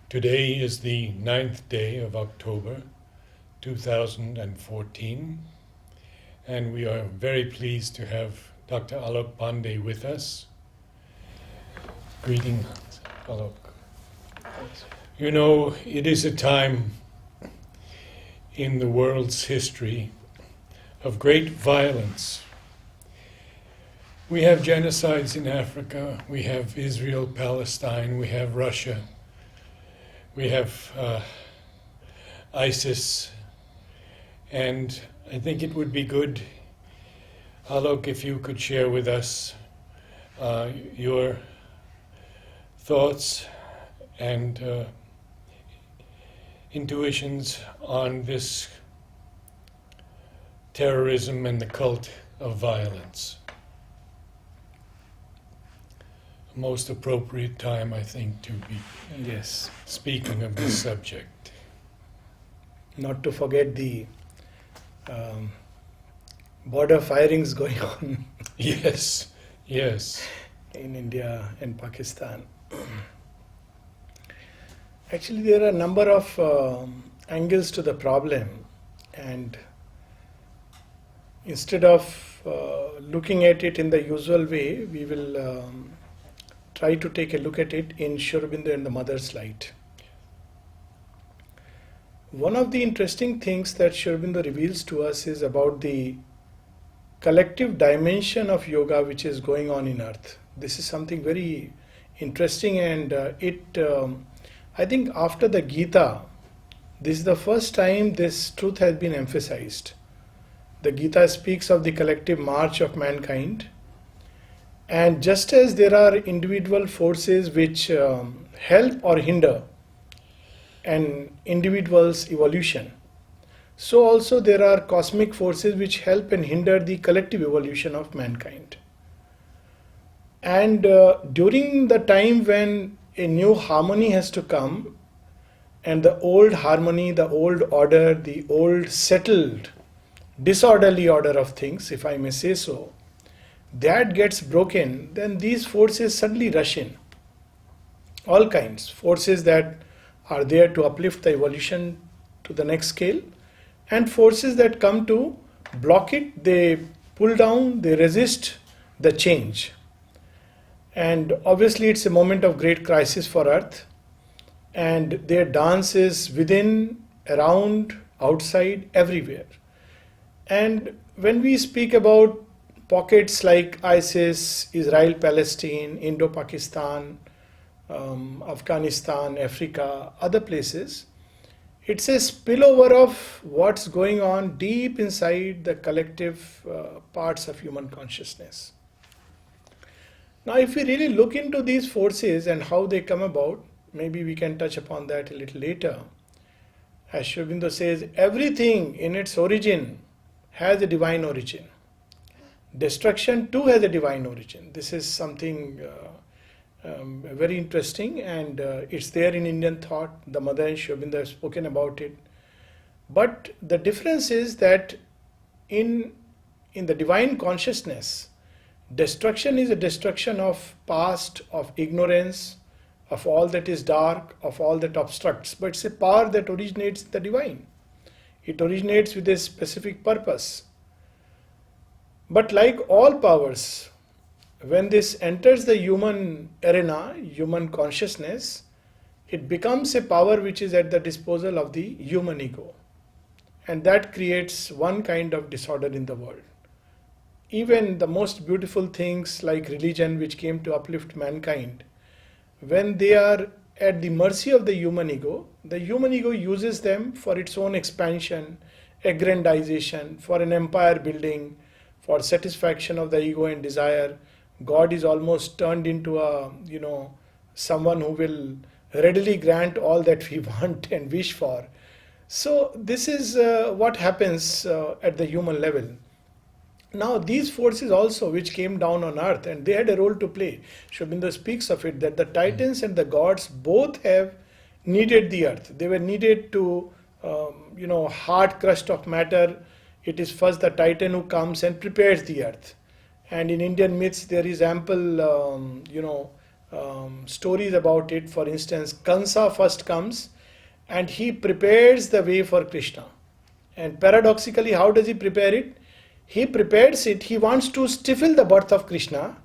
Today is the 9th day of October 2014, and we are very pleased to have Dr. Alok Pandey with us. Greetings, Alok. You know, it is a time in the world's history of great violence. We have genocides in Africa, we have Israel, Palestine, we have Russia, we have ISIS, and I think it would be good, Alok, if you could share with us your thoughts and intuitions on this terrorism and the cult of violence. Most appropriate time, I think, to be speaking of this subject. Not to forget the border firings going on Yes. in India and Pakistan. Actually, there are a number of angles to the problem, and instead of looking at it in the usual way, we will try to take a look at it in Sri Aurobindo and the Mother's Light. One of the interesting things that Sri Aurobindo reveals to us is about the collective dimension of yoga which is going on in earth. This is something very interesting, and I think after the Gita, this is the first time this truth has been emphasized. The Gita speaks of the collective march of mankind, and just as there are individual forces which help or hinder an individual's evolution, so also there are cosmic forces which help and hinder the collective evolution of mankind. And during the time when a new harmony has to come, and the old harmony, the old order, the old settled, disorderly order of things, if I may say so, that gets broken, then these forces suddenly rush in. All kinds, forces that are there to uplift the evolution to the next scale, and forces that come to block it, they pull down, they resist the change. And obviously it's a moment of great crisis for Earth, and their dance is within, around, outside, everywhere. And when we speak about pockets like ISIS, Israel, Palestine, Indo-Pakistan, Afghanistan, Africa, other places, it's a spillover of what's going on deep inside the collective parts of human consciousness. Now, if we really look into these forces and how they come about, maybe we can touch upon that a little later. As Sri Aurobindo says, everything in its origin has a divine origin. Destruction too has a divine origin. This is something very interesting, and it's there in Indian thought. The Mother and Sri Aurobindo have spoken about it. But the difference is that in the divine consciousness, destruction is a destruction of past, of ignorance, of all that is dark, of all that obstructs. But it's a power that originates in the divine. It originates with a specific purpose. But like all powers, when this enters the human arena, human consciousness, it becomes a power which is at the disposal of the human ego. And that creates one kind of disorder in the world. Even the most beautiful things like religion, which came to uplift mankind, when they are at the mercy of the human ego uses them for its own expansion, aggrandization, for an empire building, for satisfaction of the ego and desire. God is almost turned into someone who will readily grant all that we want and wish for. So this is what happens at the human level. Now these forces also which came down on earth, and they had a role to play. Sri Aurobindo speaks of it, that the titans and the gods both have needed the earth. They were needed to, hard crust of matter. It is first the titan who comes and prepares the earth. And in Indian myths there is ample, stories about it. For instance, Kansa first comes and he prepares the way for Krishna. And paradoxically, how does he prepare it? He prepares it, he wants to stifle the birth of Krishna,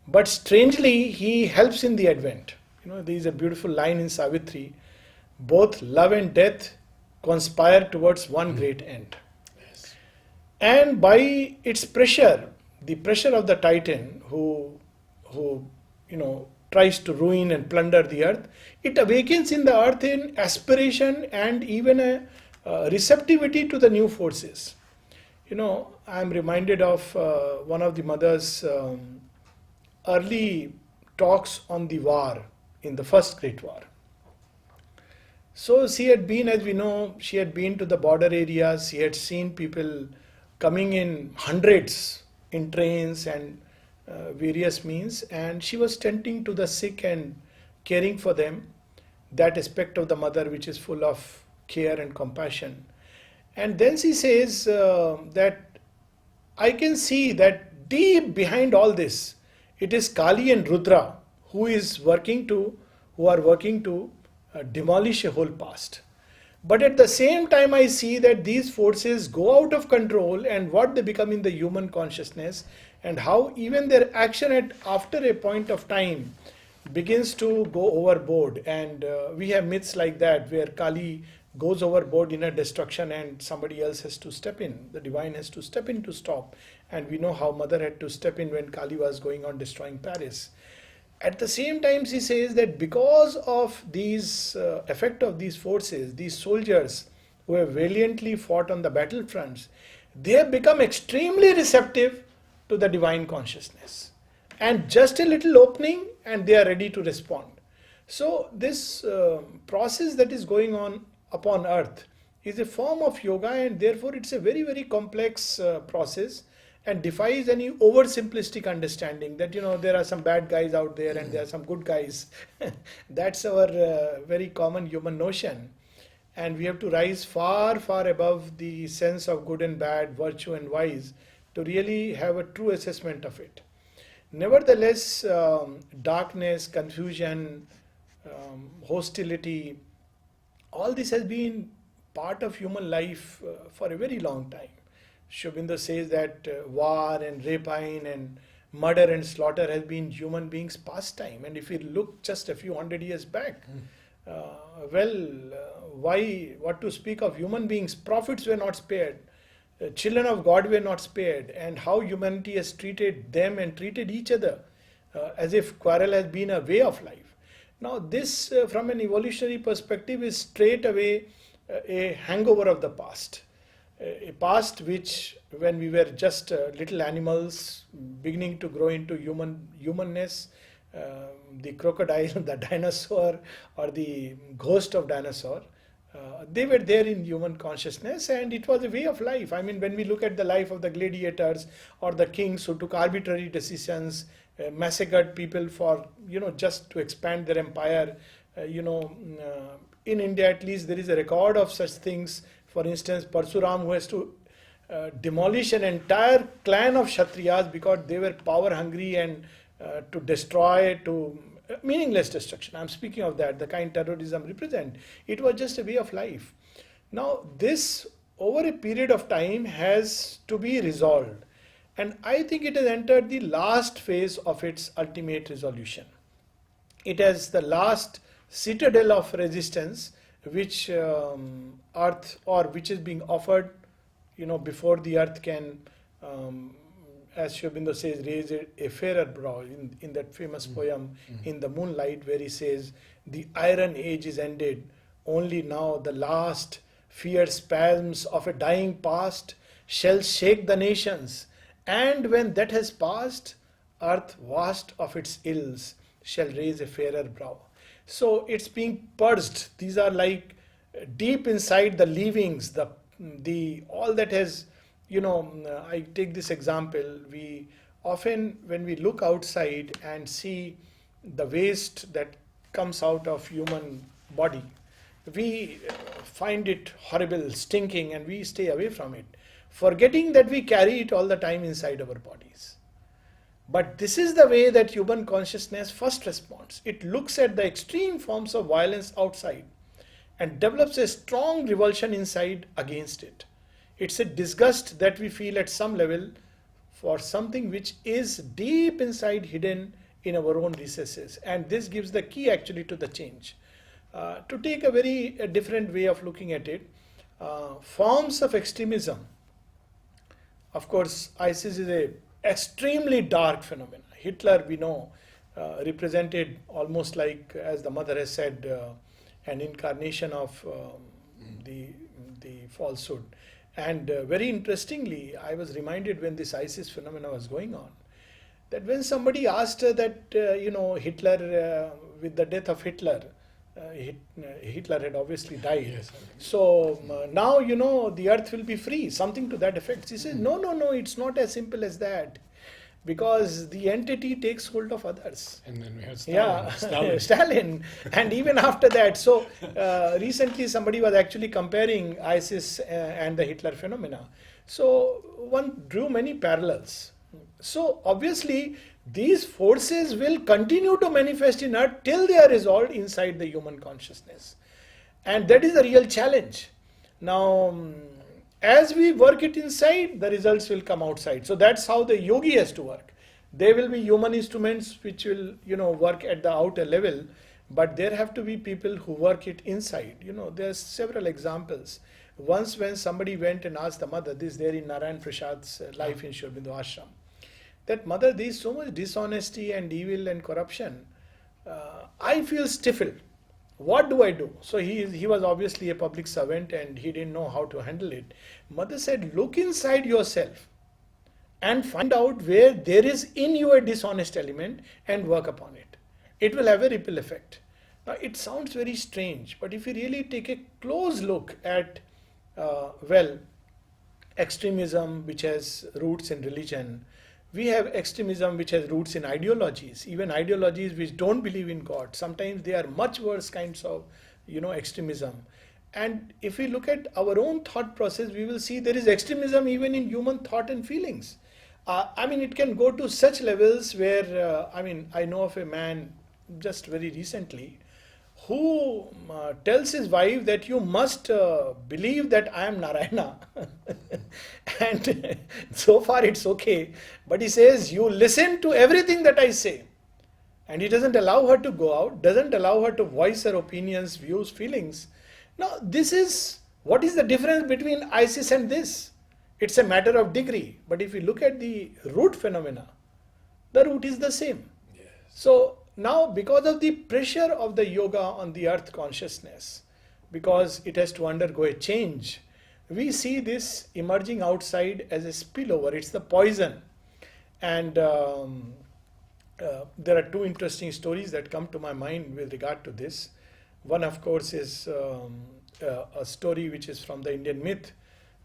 but strangely, he helps in the advent. There is a beautiful line in Savitri: both love and death conspire towards one great end. Yes. And by its pressure, the pressure of the Titan who tries to ruin and plunder the earth, it awakens in the earth an aspiration and even a receptivity to the new forces. I am reminded of one of the mother's early talks on the war in the first Great War. So she had been, as we know, she had been to the border areas, she had seen people coming in hundreds in trains and various means, and she was tending to the sick and caring for them, that aspect of the mother which is full of care and compassion. And then she says that I can see that deep behind all this, it is Kali and Rudra who are working to demolish a whole past. But at the same time, I see that these forces go out of control and what they become in the human consciousness, and how even their action after a point of time begins to go overboard. And we have myths like that where Kali goes overboard in a destruction and somebody else has to step in. The divine has to step in to stop. And we know how Mother had to step in when Kali was going on destroying Paris. At the same time, she says that because of these effect of these forces, these soldiers who have valiantly fought on the battlefronts, they have become extremely receptive to the divine consciousness. And just a little opening and they are ready to respond. So this process that is going on upon earth is a form of yoga, and therefore it's a very, very complex process, and defies any oversimplistic understanding that there are some bad guys out there and there are some good guys. That's our very common human notion, and we have to rise far, far above the sense of good and bad, virtue and vice, to really have a true assessment of it. Nevertheless, darkness, confusion, hostility, all this has been part of human life for a very long time. Sri Aurobindo says that war and rapine and murder and slaughter has been human beings' pastime. And if we look just a few hundred years back, what to speak of human beings? Prophets were not spared. Children of God were not spared. And how humanity has treated them and treated each other as if quarrel has been a way of life. Now this, from an evolutionary perspective, is straight away a hangover of the past. A past which, when we were just little animals beginning to grow into humanness, the crocodile, the dinosaur, or the ghost of dinosaur, they were there in human consciousness, and it was a way of life. I mean, when we look at the life of the gladiators or the kings who took arbitrary decisions, massacred people for just to expand their empire, in India at least there is a record of such things. For instance, Parsuram, who has to demolish an entire clan of Kshatriyas because they were power hungry and to destroy, to meaningless destruction. I'm speaking of that, the kind terrorism represent. It was just a way of life. Now this, over a period of time, has to be resolved. And I think it has entered the last phase of its ultimate resolution. It has the last citadel of resistance which earth, or which is being offered, before the earth can, as Sri Aurobindo says, raise a fairer brow in that famous poem, In the Moonlight, where he says, the iron age is ended, only now the last fierce spasms of a dying past shall shake the nations, and when that has passed, earth vast of its ills shall raise a fairer brow. So it's being purged. These are like deep inside the leavings, the all that has, I take this example. We often, when we look outside and see the waste that comes out of human body, we find it horrible, stinking, and we stay away from it, forgetting that we carry it all the time inside our bodies. But this is the way that human consciousness first responds. It looks at the extreme forms of violence outside and develops a strong revulsion inside against it. It's a disgust that we feel at some level for something which is deep inside, hidden in our own recesses. And this gives the key actually to the change. To take a very different way of looking at it, forms of extremism. Of course, ISIS is a extremely dark phenomenon. Hitler, we know, represented almost like, as the mother has said, an incarnation of the falsehood. And very interestingly, I was reminded when this ISIS phenomena was going on, that when somebody asked her that, Hitler, with the death of Hitler, Hitler had obviously died. Yes, So now, the earth will be free, something to that effect. She says, no, it's not as simple as that. Because the entity takes hold of others. and then we have Stalin. Yeah, Stalin. And even after that. So recently somebody was actually comparing ISIS and the Hitler phenomena. So one drew many parallels. So obviously these forces will continue to manifest in earth till they are resolved inside the human consciousness. And that is the real challenge. Now, as we work it inside, the results will come outside. So that's how the yogi has to work. There will be human instruments which will, work at the outer level, but there have to be people who work it inside. There's several examples. Once when somebody went and asked the mother, this is there in Narayan Prasad's life in Sri Aurobindo Ashram, that mother, there is so much dishonesty and evil and corruption. I feel stifled. What do I do? So he was obviously a public servant and he didn't know how to handle it. Mother said, look inside yourself and find out where there is in you a dishonest element and work upon it. It will have a ripple effect. Now it sounds very strange, but if you really take a close look at, extremism which has roots in religion, we have extremism which has roots in ideologies, even ideologies which don't believe in God. Sometimes they are much worse kinds of, extremism. And if we look at our own thought process, we will see there is extremism even in human thought and feelings. It can go to such levels where, I know of a man just very recently who tells his wife that you must believe that I am Narayana. And so far it's okay. But he says, you listen to everything that I say. And he doesn't allow her to go out, doesn't allow her to voice her opinions, views, feelings. Now, what is the difference between ISIS and this? It's a matter of degree. But if you look at the root phenomena, the root is the same. Yes. So now, because of the pressure of the yoga on the earth consciousness, because it has to undergo a change, we see this emerging outside as a spillover. It's the poison. And there are two interesting stories that come to my mind with regard to this. One, of course, is a story which is from the Indian myth.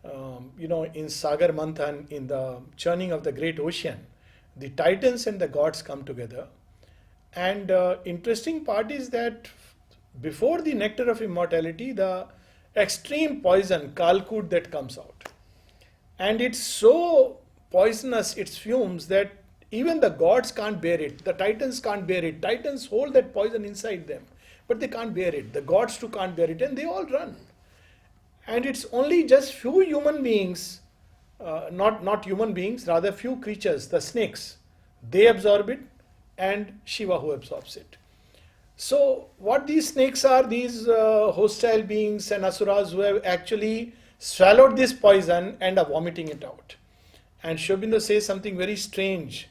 In Sagar Manthan, in the churning of the great ocean, the titans and the gods come together. And interesting part is that before the nectar of immortality, the extreme poison, Kalkut, that comes out. And it's so poisonous, its fumes, that even the gods can't bear it. The titans can't bear it. Titans hold that poison inside them, but they can't bear it. The gods too can't bear it, and they all run. And it's only just few human beings, not human beings, rather few creatures, the snakes, they absorb it, and Shiva who absorbs it. So what these snakes are, these hostile beings and asuras who have actually swallowed this poison and are vomiting it out. And Sri Aurobindo says something very strange,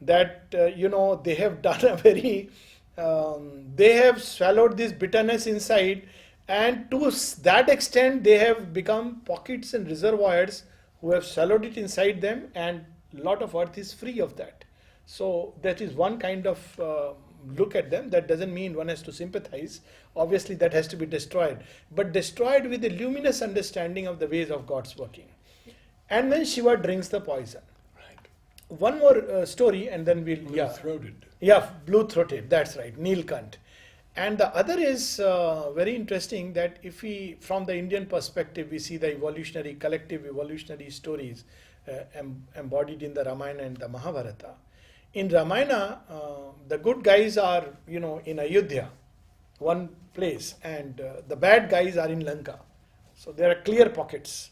that they have done a very, they have swallowed this bitterness inside, and to that extent they have become pockets and reservoirs who have swallowed it inside them, and a lot of earth is free of that. So that is one kind of look at them. That doesn't mean one has to sympathize. Obviously that has to be destroyed, but destroyed with a luminous understanding of the ways of God's working. And then Shiva drinks the poison. Right. One more story and then we'll... Blue-throated. Blue-throated, that's right, Neelkant. And the other is very interesting, that if we, from the Indian perspective, we see the collective evolutionary stories embodied in the Ramayana and the Mahabharata. In Ramayana, the good guys are, in Ayodhya, one place, and the bad guys are in Lanka. So there are clear pockets.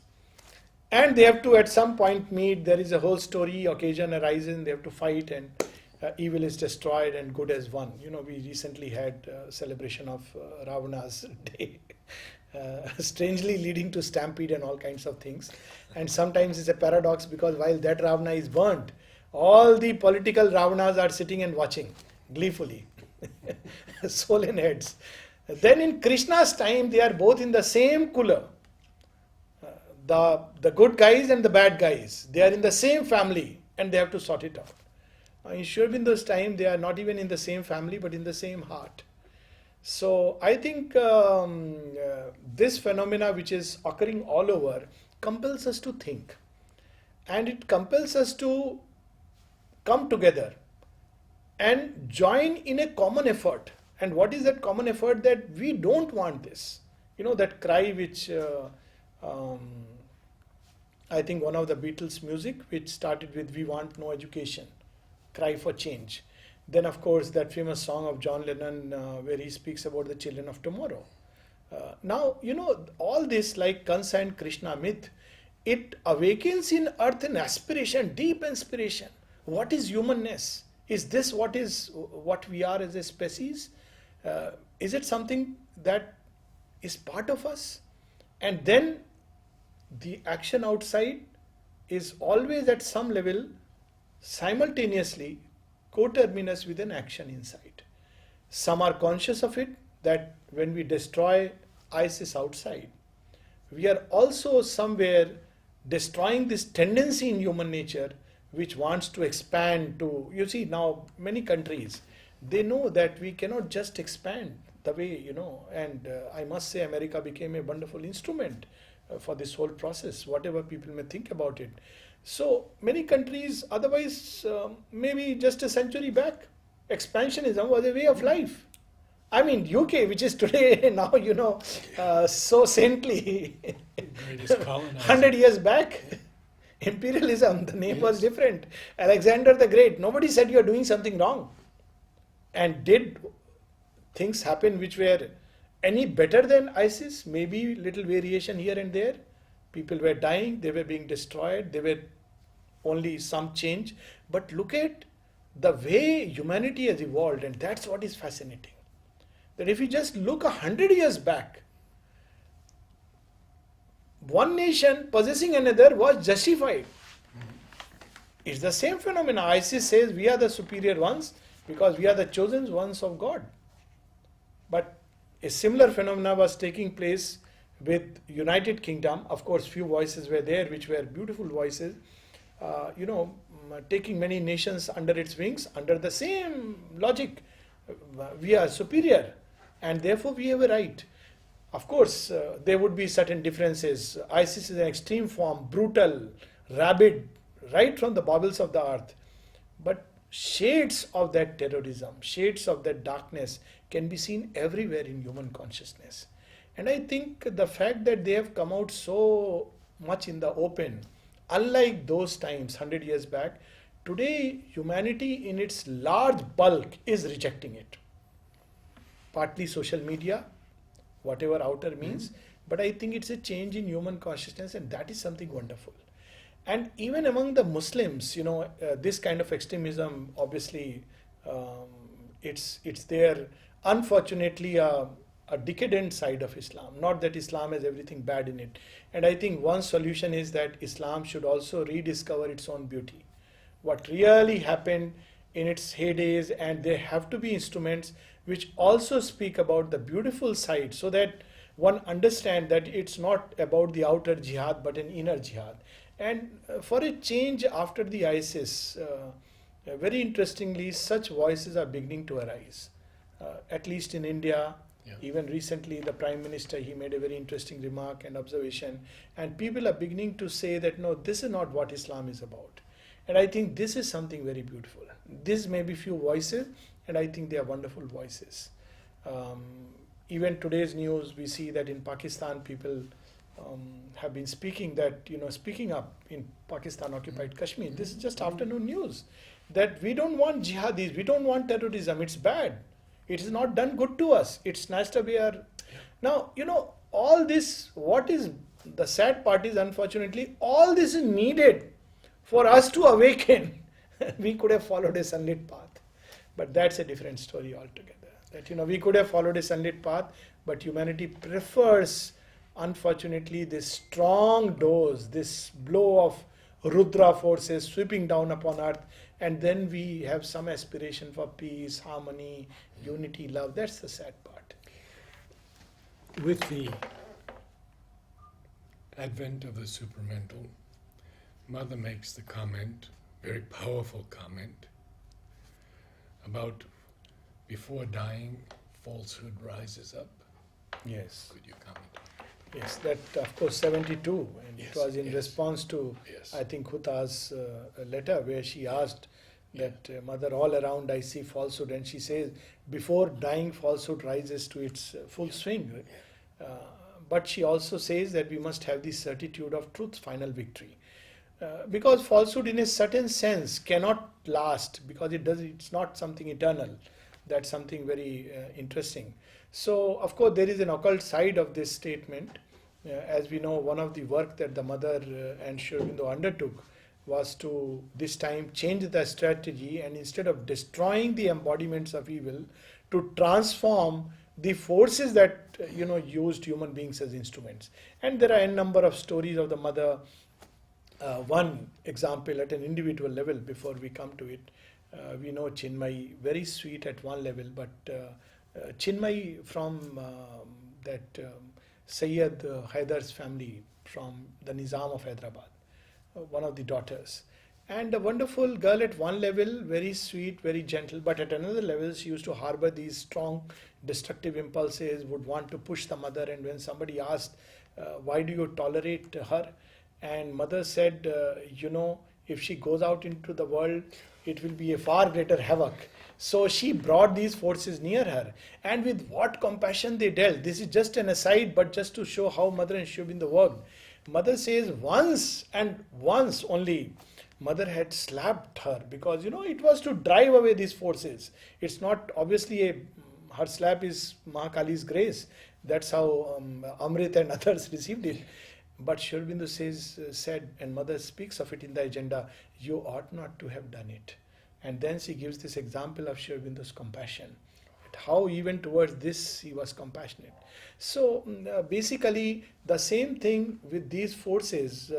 And they have to at some point meet. There is a whole story, occasion arises, they have to fight, and evil is destroyed and good has won. We recently had celebration of Ravana's day, strangely leading to stampede and all kinds of things. And sometimes it's a paradox, because while that Ravana is burnt, all the political Ravanas are sitting and watching gleefully, swollen heads. Then in Krishna's time, they are both in the same cooler. The good guys and the bad guys, they are in the same family and they have to sort it out. In Sri Aurobindo's time, they are not even in the same family but in the same heart. So I think this phenomena, which is occurring all over, compels us to think, and it compels us to come together and join in a common effort. And what is that common effort? That we don't want this. That cry which I think one of the Beatles' music, which started with "We want no education, cry for change." Then, of course, that famous song of John Lennon, where he speaks about the children of tomorrow. Now, all this, like Kansa and Krishna myth, it awakens in earth an aspiration, deep inspiration. What is humanness? Is this what we are as a species? Is it something that is part of us? And then the action outside is always at some level simultaneously coterminous with an action inside. Some are conscious of it, that when we destroy ISIS outside, we are also somewhere destroying this tendency in human nature which wants to expand to, now many countries, they know that we cannot just expand the way, and I must say America became a wonderful instrument for this whole process, whatever people may think about it. So many countries, otherwise, maybe just a century back, expansionism was a way of life. I mean, UK, which is today now, so saintly, Greatest colonizer. 100 years back, imperialism, the name was different. Alexander the Great, nobody said you are doing something wrong. And did things happen which were any better than ISIS? Maybe little variation here and there. People were dying, they were being destroyed, there were only some change. But look at the way humanity has evolved, and that's what is fascinating. That if you just look 100 years back, one nation possessing another was justified. It's the same phenomena. ISIS says we are the superior ones because we are the chosen ones of God. But a similar phenomena was taking place with United Kingdom. Of course, few voices were there which were beautiful voices, taking many nations under its wings under the same logic. We are superior and therefore we have a right. Of course, there would be certain differences. ISIS is an extreme form, brutal, rabid, right from the bowels of the earth. But shades of that terrorism, shades of that darkness can be seen everywhere in human consciousness. And I think the fact that they have come out so much in the open, unlike those times 100 years back, today humanity in its large bulk is rejecting it. Partly social media, whatever outer means, but I think it's a change in human consciousness, and that is something wonderful. And even among the Muslims, this kind of extremism, obviously, it's there. Unfortunately, a decadent side of Islam. Not that Islam has everything bad in it. And I think one solution is that Islam should also rediscover its own beauty. What really happened in its heydays, and there have to be instruments which also speak about the beautiful side, so that one understands that it's not about the outer jihad but an inner jihad. And for a change after the ISIS, very interestingly, such voices are beginning to arise. At least in India, even recently the Prime Minister, he made a very interesting remark and observation, and people are beginning to say that no, this is not what Islam is about. And I think this is something very beautiful. This may be few voices, and I think they are wonderful voices. Even today's news, we see that in Pakistan, people have been speaking up in Pakistan occupied Kashmir. This is just afternoon news. that we don't want jihadis, we don't want terrorism, it's bad. It is not done good to us. It snatched away our. Now, all this, what is the sad part is, unfortunately, all this is needed for us to awaken. We could have followed a sunlit path. But that's a different story altogether. That, we could have followed a sunlit path, but humanity prefers, unfortunately, this strong dose, this blow of Rudra forces sweeping down upon earth, and then we have some aspiration for peace, harmony, unity, love. That's the sad part. With the advent of the supramental, Mother makes the comment, very powerful comment, about before dying, falsehood rises up. Yes. Could you comment on that? Yes, that of course 72, and Yes, it was in yes. response to, Yes. I think, Huta's letter where she asked that, Mother, all around I see falsehood, and she says, before dying, falsehood rises to its full swing. But she also says that we must have the certitude of truth's final victory. Because falsehood in a certain sense cannot last, because it's not something eternal. That's something very interesting. So, of course, there is an occult side of this statement. As we know, one of the work that the Mother and Sri Aurobindo undertook was to this time change the strategy, and instead of destroying the embodiments of evil, to transform the forces that used human beings as instruments. And there are a number of stories of the Mother. One example at an individual level, before we come to it, we know Chinmay, very sweet at one level, but Chinmay from that Sayyid Haidar's family, from the Nizam of Hyderabad, one of the daughters. And a wonderful girl at one level, very sweet, very gentle, but at another level she used to harbor these strong destructive impulses, would want to push the Mother, and when somebody asked, why do you tolerate her? And Mother said, if she goes out into the world, it will be a far greater havoc. So she brought these forces near her, and with what compassion they dealt. This is just an aside, but just to show how Mother and Sri Aurobindo worked. Mother says once and once only, Mother had slapped her, because it was to drive away these forces. It's not obviously her slap is Mahakali's grace. That's how Amrit and others received it. But Sri Aurobindo said, and Mother speaks of it in the agenda, you ought not to have done it. And then she gives this example of Sri Aurobindo's compassion, how even towards this he was compassionate. So basically the same thing with these forces,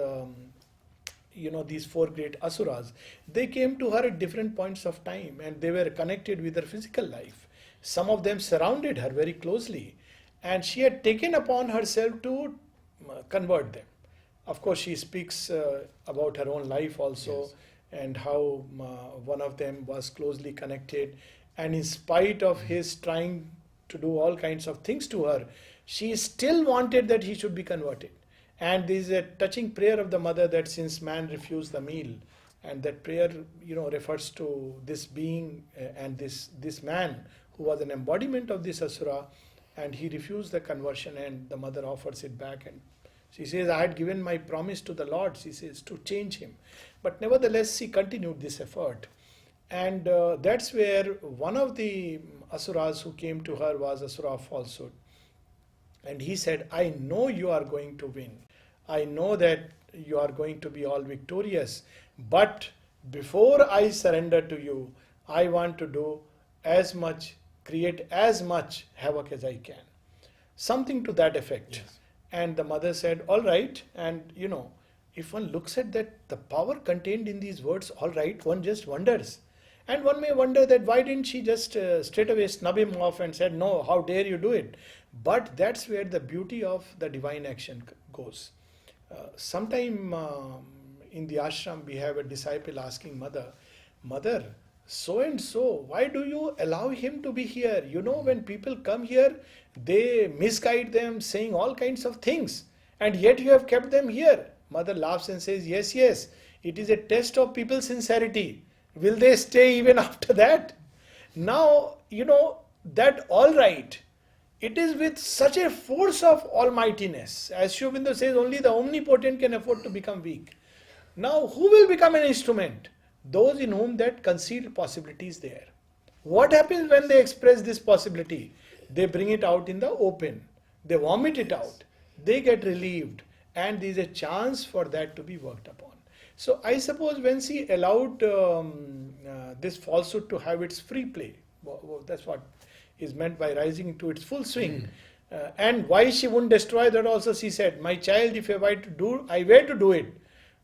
these four great asuras, they came to her at different points of time, and they were connected with her physical life. Some of them surrounded her very closely, and she had taken upon herself to convert them. Of course, she speaks about her own life also, yes, and how one of them was closely connected, and in spite of his trying to do all kinds of things to her, she still wanted that he should be converted. And there is a touching prayer of the Mother that since man refused the meal, and that prayer refers to this being and this man who was an embodiment of this asura, and he refused the conversion, and the Mother offers it back, and she says, I had given my promise to the Lord, she says, to change him. But nevertheless, she continued this effort. And that's where one of the asuras who came to her was Asura of falsehood. And he said, I know you are going to win. I know that you are going to be all victorious. But before I surrender to you, I want to create as much havoc as I can. Something to that effect. Yes. And the Mother said, all right. And if one looks at that, the power contained in these words, all right, one just wonders. And one may wonder that why didn't she just straight away snub him off and said, no, how dare you do it? But that's where the beauty of the divine action goes. Sometime in the ashram, we have a disciple asking Mother, Mother, so and so, why do you allow him to be here? When people come here, they misguide them, saying all kinds of things, and yet you have kept them here. Mother laughs and says, yes, it is a test of people's sincerity. Will they stay even after that? Now, that all right, it is with such a force of almightiness. As Sri Aurobindo says, only the omnipotent can afford to become weak. Now, who will become an instrument? those in whom that concealed possibility is there. What happens when they express this possibility? They bring it out in the open, they vomit it out, they get relieved, and there is a chance for that to be worked upon. So I suppose when she allowed this falsehood to have its free play, that's what is meant by rising to its full swing. And why she wouldn't destroy that also, she said, my child, if I were to do it,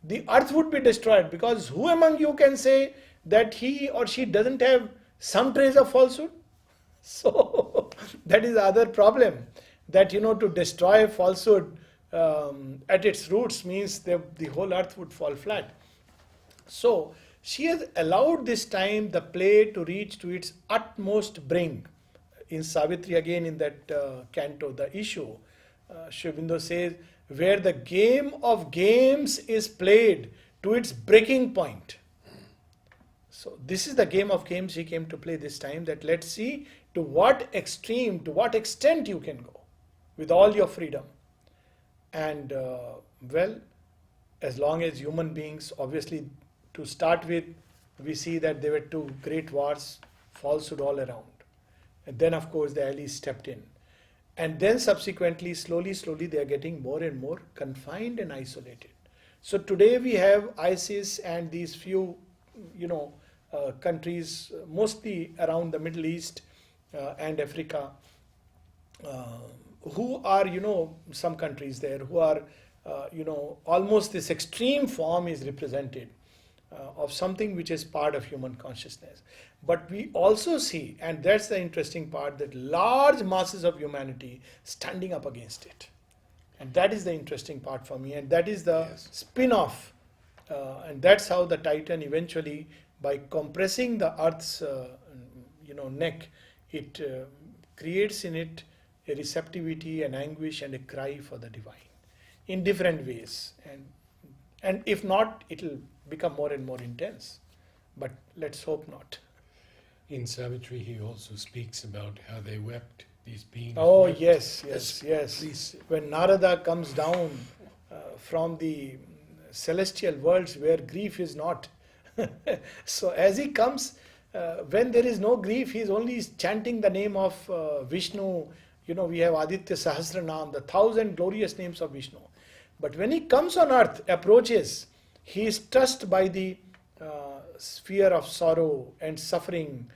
the earth would be destroyed, because who among you can say that he or she doesn't have some trace of falsehood? So that is the other problem, that to destroy falsehood at its roots means the whole earth would fall flat. So she has allowed this time the play to reach to its utmost brink. In Savitri, again in that canto, the issue, Sri Aurobindo says, where the game of games is played to its breaking point. So this is the game of games she came to play this time, that let's see to what extreme, to what extent you can go with all your freedom. And well, as long as human beings, obviously to start with, we see that there were two great wars, falsehood all around. And then of course the allies stepped in. And then subsequently, slowly, they are getting more and more confined and isolated. So today we have ISIS and these few, countries, mostly around the Middle East and Africa, who are, some countries there who are, almost this extreme form is represented of something which is part of human consciousness. But we also see, and that's the interesting part, that large masses of humanity standing up against it. And that is the interesting part for me, and that is the spin-off. And that's how the Titan eventually, by compressing the earth's neck, it creates in it a receptivity, an anguish, and a cry for the divine in different ways. And if not, it will become more and more intense. But let's hope not. In Savitri, he also speaks about how they wept, these beings. Oh, wept. yes. Please. When Narada comes down from the celestial worlds where grief is not. So as he comes, when there is no grief, he is only chanting the name of Vishnu. We have Aditya Sahasranam, the 1,000 glorious names of Vishnu. But when he comes on earth, approaches, he is touched by the sphere of sorrow and suffering,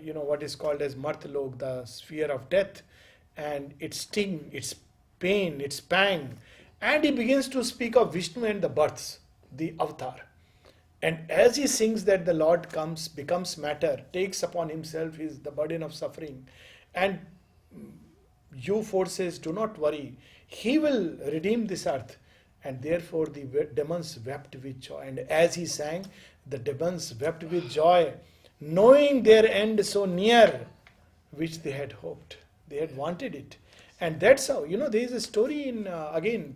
what is called as Martalok, the sphere of death, and its sting, its pain, its pang. And he begins to speak of Vishnu and the births, the avatar. And as he sings that, the Lord comes, becomes matter, takes upon himself the burden of suffering. And you forces, do not worry, he will redeem this earth. And therefore the demons wept with joy. And as he sang, the demons wept with joy, knowing their end so near, which they had hoped. They had wanted it. And that's how, there is a story in, again,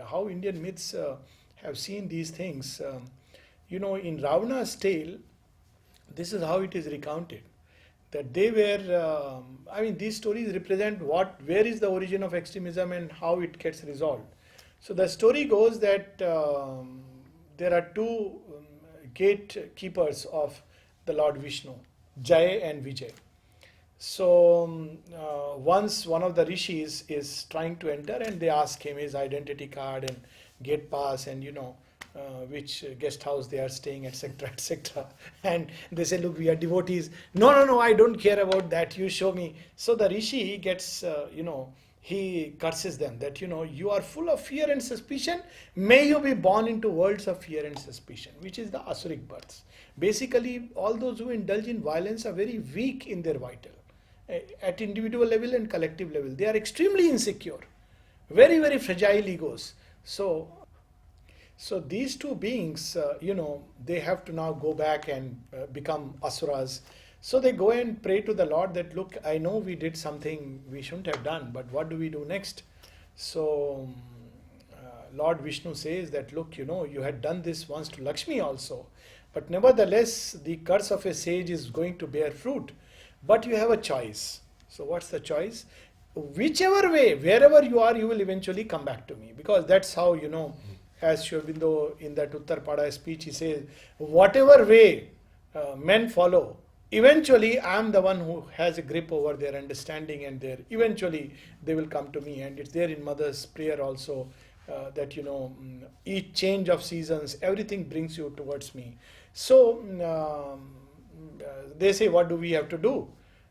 how Indian myths have seen these things. In Ravana's tale, this is how it is recounted. That they were, these stories represent where is the origin of extremism and how it gets resolved. So the story goes that there are two gatekeepers of the Lord Vishnu, Jay and Vijay. So once one of the rishis is trying to enter, and they ask him his identity card and gate pass and which guest house they are staying, etc., etc. And they say, look, we are devotees. No, I don't care about that. You show me. So the rishi gets, he curses them that, you are full of fear and suspicion. May you be born into worlds of fear and suspicion, which is the Asuric births. Basically, all those who indulge in violence are very weak in their vital, at individual level and collective level. They are extremely insecure, very, very fragile egos. So these two beings, they have to now go back and become asuras. So they go and pray to the Lord that, look, I know we did something we shouldn't have done, but what do we do next? So Lord Vishnu says that, look, you had done this once to Lakshmi also, but nevertheless, the curse of a sage is going to bear fruit. But you have a choice. So what's the choice? Whichever way, wherever you are, you will eventually come back to me, because that's how, as Sri Aurobindo in that Uttar Pada speech, he says, whatever way men follow, eventually I am the one who has a grip over their understanding, and eventually they will come to me. And it's there in Mother's prayer also, that each change of seasons, everything brings you towards me. So they say, what do we have to do?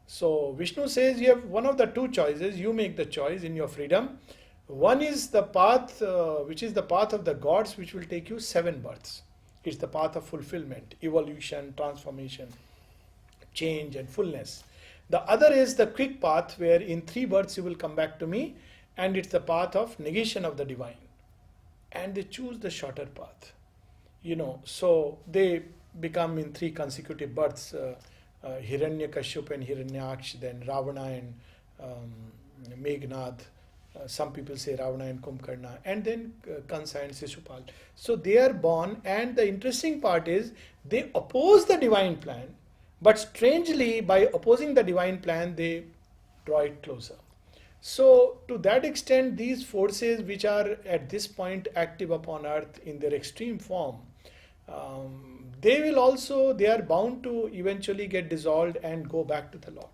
So Vishnu says, you have one of the two choices. You make the choice in your freedom. One is the path, which is the path of the gods, which will take you 7 births. It's the path of fulfillment, evolution, transformation, change and fullness. The other is the quick path, where in 3 births you will come back to me, and it's the path of negation of the divine. And they choose the shorter path. So they become in 3 consecutive births, Hiranyakashyap and Hiranyaksh, then Ravana and Meghnad. Some people say Ravana and Kumbhakarna, and then Kansa and Sishupal. So they are born, and the interesting part is they oppose the divine plan, but strangely, by opposing the divine plan, they draw it closer. So to that extent, these forces which are at this point active upon earth in their extreme form, they are bound to eventually get dissolved and go back to the Lord.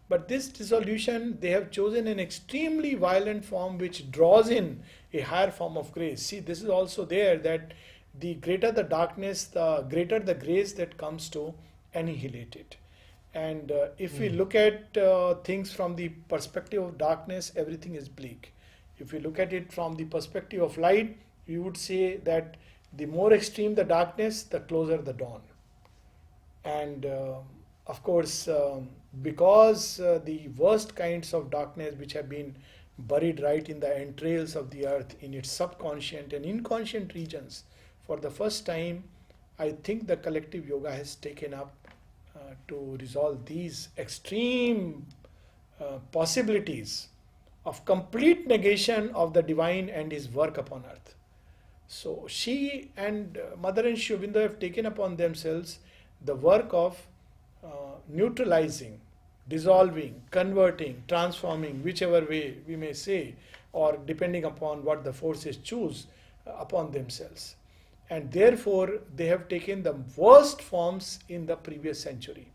But this dissolution, they have chosen an extremely violent form which draws in a higher form of grace. See, this is also there, that the greater the darkness, the greater the grace that comes to annihilate it. And if we look at things from the perspective of darkness, everything is bleak. If we look at it from the perspective of light, we would say that the more extreme the darkness, the closer the dawn. And of course, because the worst kinds of darkness which have been buried right in the entrails of the earth, in its subconscient and inconscient regions, for the first time, I think the collective yoga has taken up to resolve these extreme possibilities of complete negation of the divine and his work upon earth. So she and Mother and Sri Aurobindo have taken upon themselves the work of neutralizing, dissolving, converting, transforming, whichever way we may say, or depending upon what the forces choose upon themselves. And therefore, they have taken the worst forms in the previous century.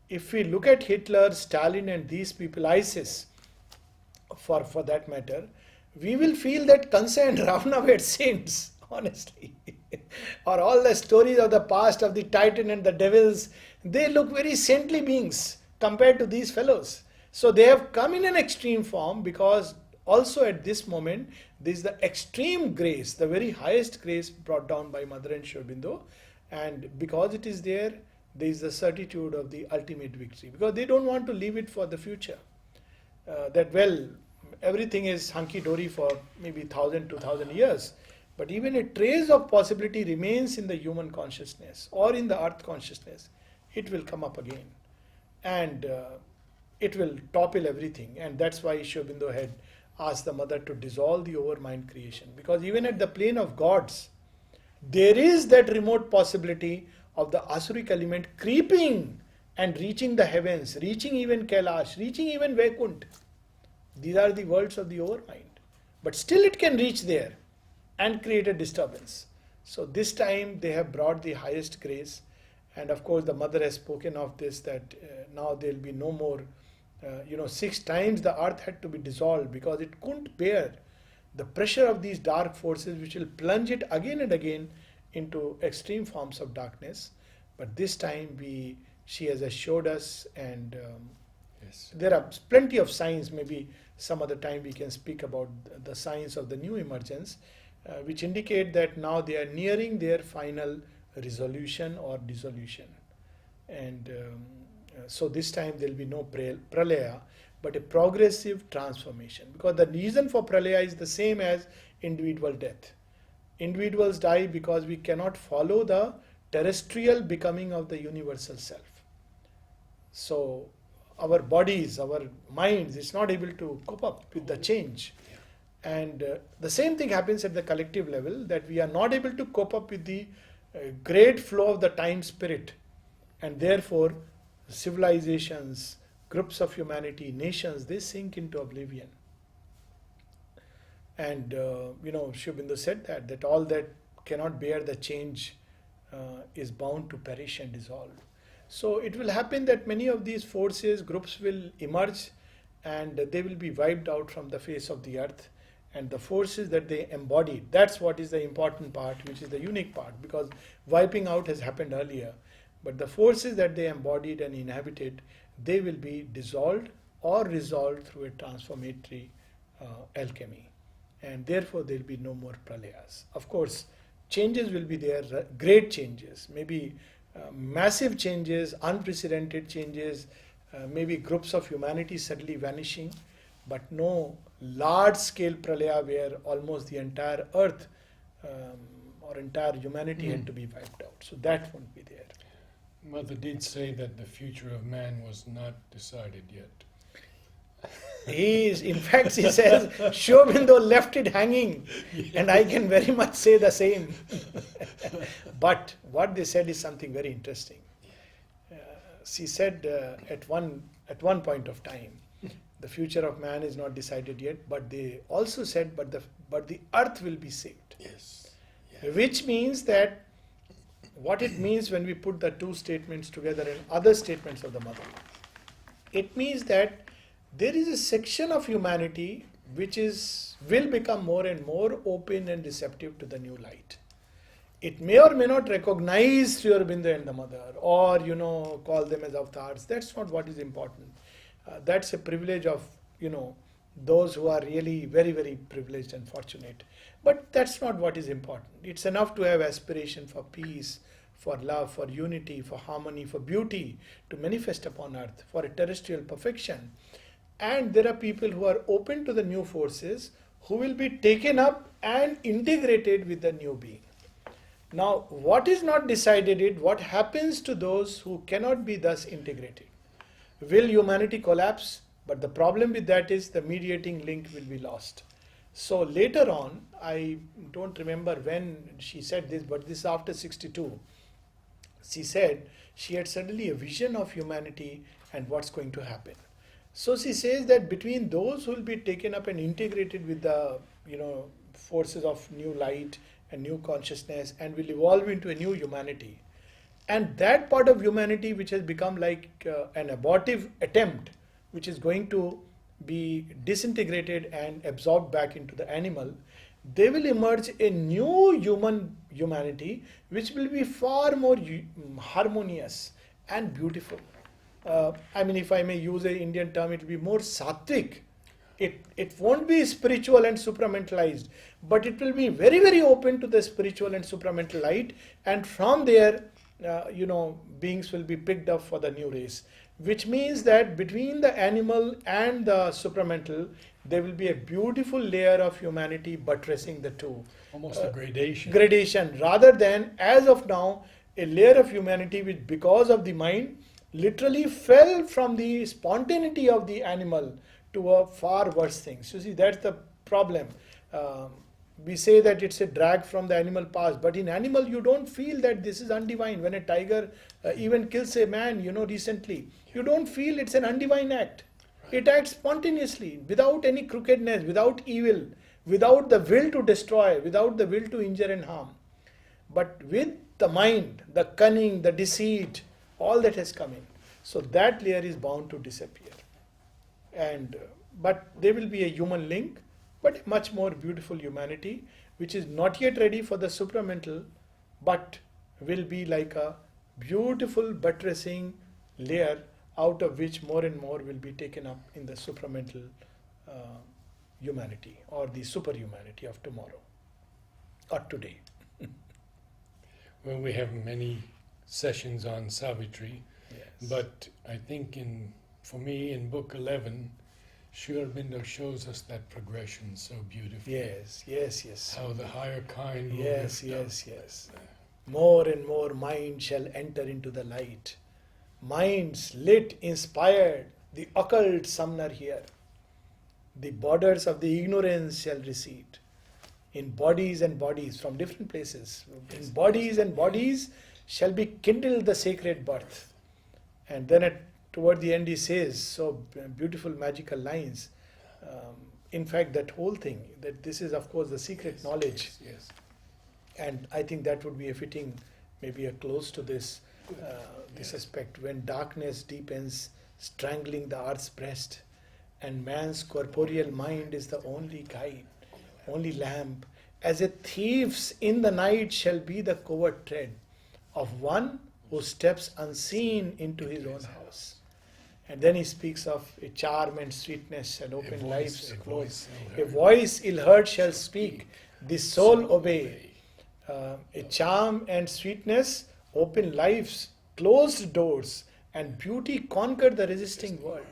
If we look at Hitler, Stalin and these people, ISIS, for that matter, we will feel that Kansa and Ravana were saints, honestly. Or all the stories of the past of the Titan and the devils, they look very saintly beings compared to these fellows. So they have come in an extreme form, because also at this moment, this is the extreme grace, the very highest grace brought down by Mother and Sri Aurobindo. And because it is there, there is the certitude of the ultimate victory. Because they don't want to leave it for the future. Everything is hunky-dory for maybe 1,000, 2,000 years. But even a trace of possibility remains in the human consciousness or in the earth consciousness. It will come up again. And it will topple everything. And that's why Sri Aurobindo had asked the Mother to dissolve the overmind creation. Because even at the plane of gods, there is that remote possibility of the Asuric element creeping and reaching the heavens, reaching even Kailash, reaching even Vaikunt. These are the worlds of the overmind. But still it can reach there and create a disturbance. So this time they have brought the highest grace. And of course the Mother has spoken of this, that now there will be no more, 6 times the earth had to be dissolved, because it couldn't bear the pressure of these dark forces which will plunge it again and again into extreme forms of darkness. But this time she has assured us, and yes, there are plenty of signs. Maybe some other time we can speak about the signs of the new emergence, which indicate that now they are nearing their final resolution or dissolution. And so this time there will be no pralaya, but a progressive transformation. Because the reason for pralaya is the same as individual death. Individuals die because we cannot follow the terrestrial becoming of the universal self. So our bodies, our minds, it's not able to cope up with the change. And the same thing happens at the collective level, that we are not able to cope up with the great flow of the time spirit. And therefore, civilizations, groups of humanity, nations, they sink into oblivion. And Sri Aurobindo said that all that cannot bear the change is bound to perish and dissolve. So it will happen that many of these forces, groups will emerge, and they will be wiped out from the face of the earth. And the forces that they embodied, that's what is the important part, which is the unique part, because wiping out has happened earlier. But the forces that they embodied and inhabited, they will be dissolved or resolved through a transformatory alchemy. And therefore there will be no more pralayas. Of course, changes will be there, great changes, maybe massive changes, unprecedented changes, maybe groups of humanity suddenly vanishing, but no large scale pralaya where almost the entire earth or entire humanity had to be wiped out. So that won't be there. Mother did say that the future of man was not decided yet. In fact, she says, Sri Aurobindo left it hanging, and I can very much say the same. But what they said is something very interesting. She said at one point of time, the future of man is not decided yet, but they also said, but the earth will be saved. Yes. Which means that what it means when we put the two statements together and other statements of the mother, it means that there is a section of humanity which will become more and more open and receptive to the new light. It may or may not recognize Sri Aurobindo and the mother, or call them as avatars. That's not what is important. That's a privilege of those who are really very, very privileged and fortunate. But that's not what is important. It's enough to have aspiration for peace, for love, for unity, for harmony, for beauty to manifest upon earth, for a terrestrial perfection. And there are people who are open to the new forces who will be taken up and integrated with the new being. Now, what is not decided is what happens to those who cannot be thus integrated. Will humanity collapse? But the problem with that is the mediating link will be lost. So later on, I don't remember when she said this, but this is after 62. She said she had suddenly a vision of humanity and what's going to happen. So she says that between those who will be taken up and integrated with the forces of new light and new consciousness and will evolve into a new humanity, and that part of humanity which has become like an abortive attempt, which is going to be disintegrated and absorbed back into the animal, they will emerge a new humanity which will be far more harmonious and beautiful. If I may use an Indian term, it will be more sattvic. It won't be spiritual and supramentalized, but it will be very, very open to the spiritual and supramental light, and from there, beings will be picked up for the new race. Which means that between the animal and the supramental, there will be a beautiful layer of humanity buttressing the two. Almost a gradation. Gradation, rather than, as of now, a layer of humanity which, because of the mind, literally fell from the spontaneity of the animal to a far worse thing. So see, that's the problem. We say that it's a drag from the animal past, but in animal you don't feel that this is undivine. When a tiger even kills a man, recently, you don't feel it's an undivine act. It acts spontaneously, without any crookedness, without evil, without the will to destroy, without the will to injure and harm. But with the mind, the cunning, the deceit, all that has come in. So that layer is bound to disappear. But there will be a human link, but a much more beautiful humanity, which is not yet ready for the supramental, but will be like a beautiful buttressing layer out of which more and more will be taken up in the supramental humanity or the superhumanity of tomorrow or today. Well, we have many sessions on Savitri, Yes. but I think for me in book 11, Sri Aurobindo shows us that progression so beautifully. Yes. How the higher kind will Yes. lift up. More and more mind shall enter into the light. Minds lit, inspired, the occult sumner here. The borders of the ignorance shall recede. In bodies and bodies from different places. In bodies and bodies shall be kindled the sacred birth. And then toward the end he says, so beautiful magical lines, in fact, that whole thing, that this is of course the secret knowledge, Yes. and I think that would be a fitting, maybe a close to this, this aspect. When darkness deepens, strangling the earth's breast, and man's corporeal mind is the only guide, only lamp, as a thief's in the night shall be the covert tread of one who steps unseen into his own house. And then he speaks of a charm and sweetness shall open life's close. A voice ill heard shall speak, the soul obey. A charm and sweetness open life's closed doors, and beauty conquer the resisting world.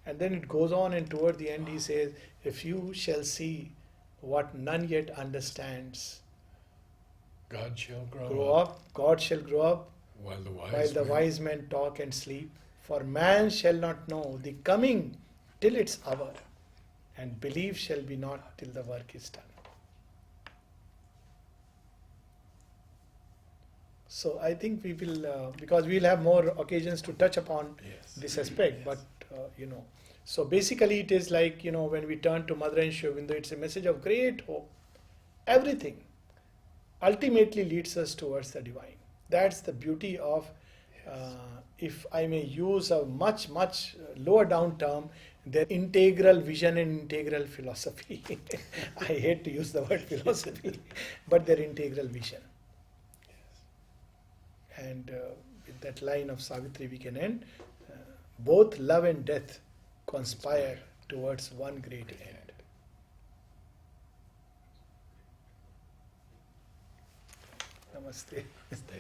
And then it goes on, and toward the end he says, a few shall see what none yet understands. God shall Grow up, God shall grow up, while the while the wise men talk and sleep. For man shall not know the coming till its hour, and belief shall be not till the work is done. So I think we will, because we will have more occasions to touch upon this aspect, but so basically it is like, when we turn to Mother and Sri Aurobindo, it's a message of great hope. Everything ultimately leads us towards the divine. That's the beauty of, if I may use a much, much lower down term, their integral vision and integral philosophy. I hate to use the word philosophy, but their integral vision. And with that line of Savitri we can end. Both love and death conspire towards one great end. Namaste. Namaste.